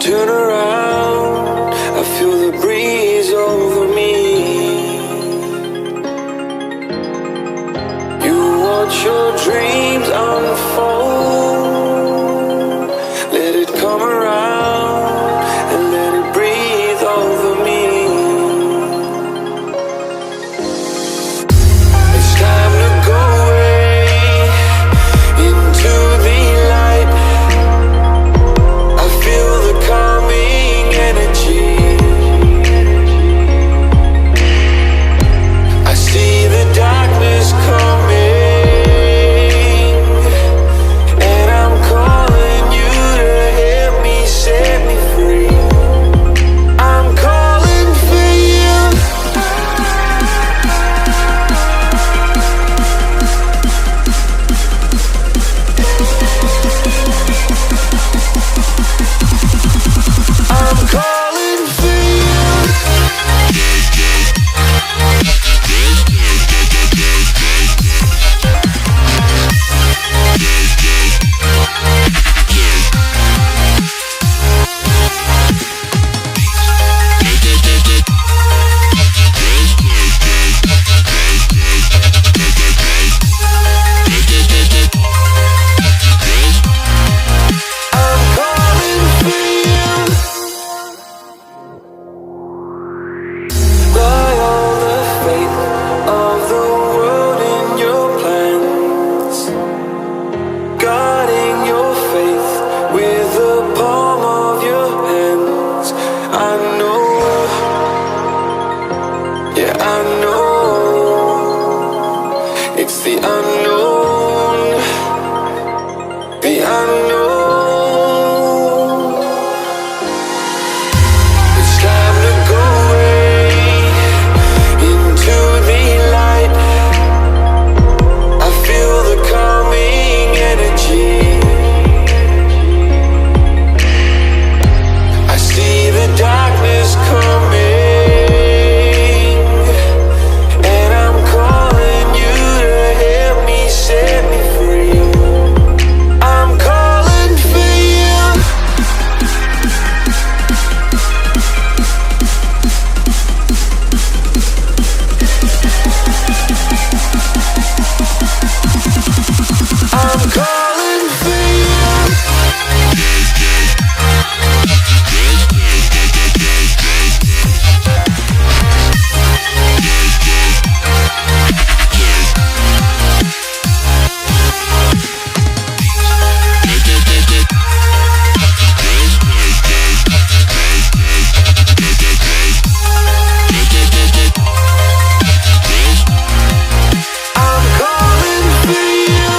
turn around, I feel the breeze over me. You watch your dreams unfold. Let it come around and let it breathe over me. It's time to go away into the light. I feel the calming energy. I see the darkness coming, and I'm calling you to help me set me free. I'm calling for you. I'm calling for you. I'm calling for you. Lie all the fate of the world in your plans, guarding your faith with the palm of your hands. I know, yeah, I know. It's the unknown, the unknown. It's time to go away into the light. I feel the calming energy. I see the darkness coming, and I'm calling you to help me set me free. I'm calling for you. I'm calling for you. I'm calling for you.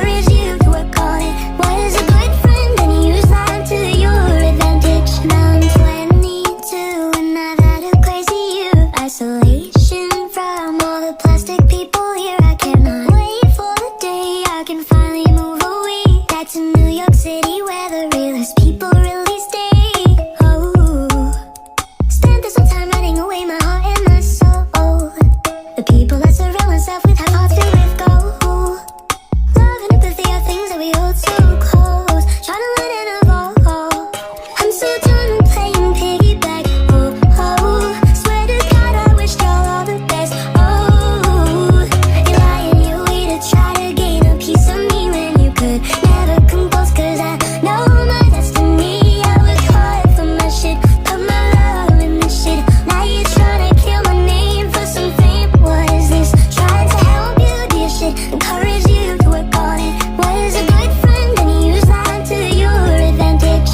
encourage you to work on it. Was a good friend and you used that to your advantage. Now I'm 22 and I've had a crazy year. Isolation from all the plastic people here. I cannot wait for the day I can finally move away. Back to New York City where the realest people really stay. Oh, spent this whole time writing away my heart and my soul. The people that surround myself with have hearts filled with gold. Love and empathy are things that we hold so close. Trying to learn and evolve. I'm so done playing piggyback. Oh, oh, swear to God I wish y'all all the best. Oh, you're lying, you way to try to gain a piece of me when you could never come close. Cause I know my destiny. I work hard for my shit, put my love in this shit. Now you're trying to kill my name for some fame. What is this? Trying to help you do your shit, encourage you to work on it. Was a good friend and you used that to your advantage.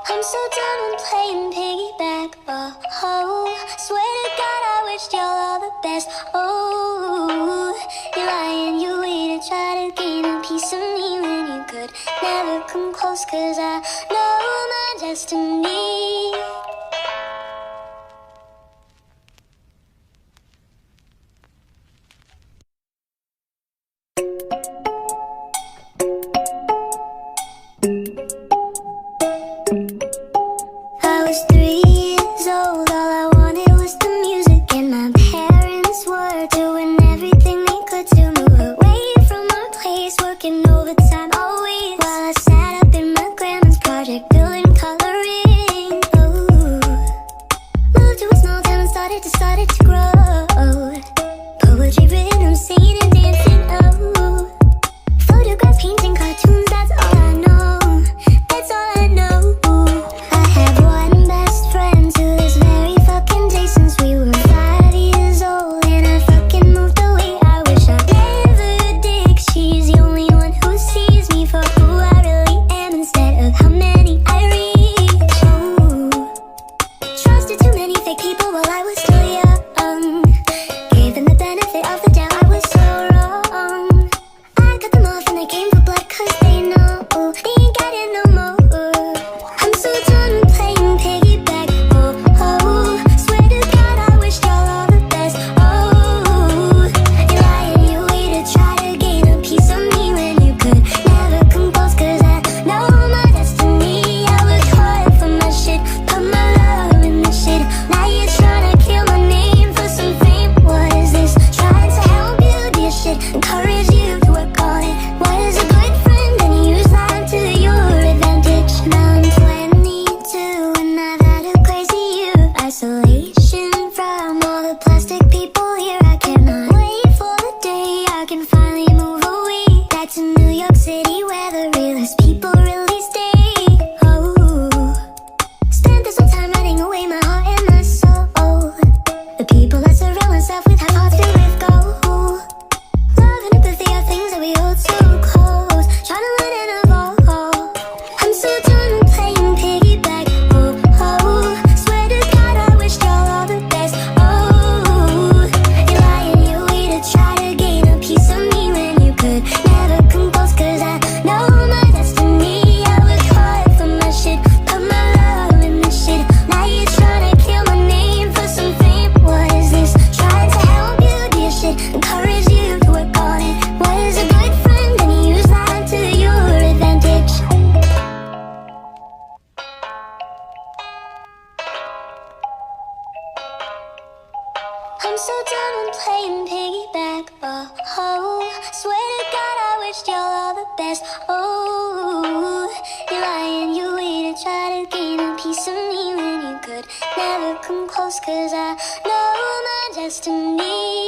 I'm so done with playing piggyback. Oh, oh, swear to God I wished y'all all the best. Oh, you're lying, you way to try to gain a piece of me when you could never come close. Cause I know my destiny. I was 3 years old, all I wanted was the music. And my parents were doing everything they could to move away from our place, working overtime all week. While I sat up in my grandma's project, building, coloring. Oh, moved to a small town and started to grow. Poetry, rhythm, singing and dancing. Oh, photographs, painting, cartoons, that's all I know. That's all I know. I have one best friend to this very fucking day since we were 5 years old. And I fucking moved away. I wish I never did. She's the only one who sees me for who I really am instead of how many I reach. Oh, trusted too many fake people while I was still young. Gave them the benefit of the doubt. I was so wrong. I cut them off and they came for blood cause they know they ain't got it no more. I'm so done playing piggyback. Oh, oh, swear to God I wish y'all all the best. Oh, you're lying, you way to try to gain a piece of me when you could never come close. Cause I know my destiny. I work hard for my shit, put my love in this shit. Now you're trying to kill my name for some fame. What is this? Trying to help you do your shit, encourage you to work on it. Was a good friend and you used that to your advantage. Now I'm 22 and I've had a crazy year. Isolation from all the plastic people here. I cannot wait for the day I can finally move away. Back to New York City where the realest people really stay. Oh, spent this whole time writing away my heart and my soul. The people that surround myself with have hearts filled with gold. Love and empathy are things that we hold so close. Trying to learn and evolve. I'm so done playing piggyback. Oh, oh, swear to God I wish y'all all the best. Oh, you're lying, you way to try to gain a piece of me when you could never come close. Cause I know my destiny. I work hard for my shit, put my love in this shit. Now you're trying to kill my name for some fame. What is this? Trying to help you do your shit, encourage you to work on it. Was a good friend and you used that to your advantage. I'm so done with playing piggyback. Oh, oh, swear to God I wished y'all all the best. Oh, you're lying, you way to try to gain a piece of me when you could never come close. Cause I know my destiny.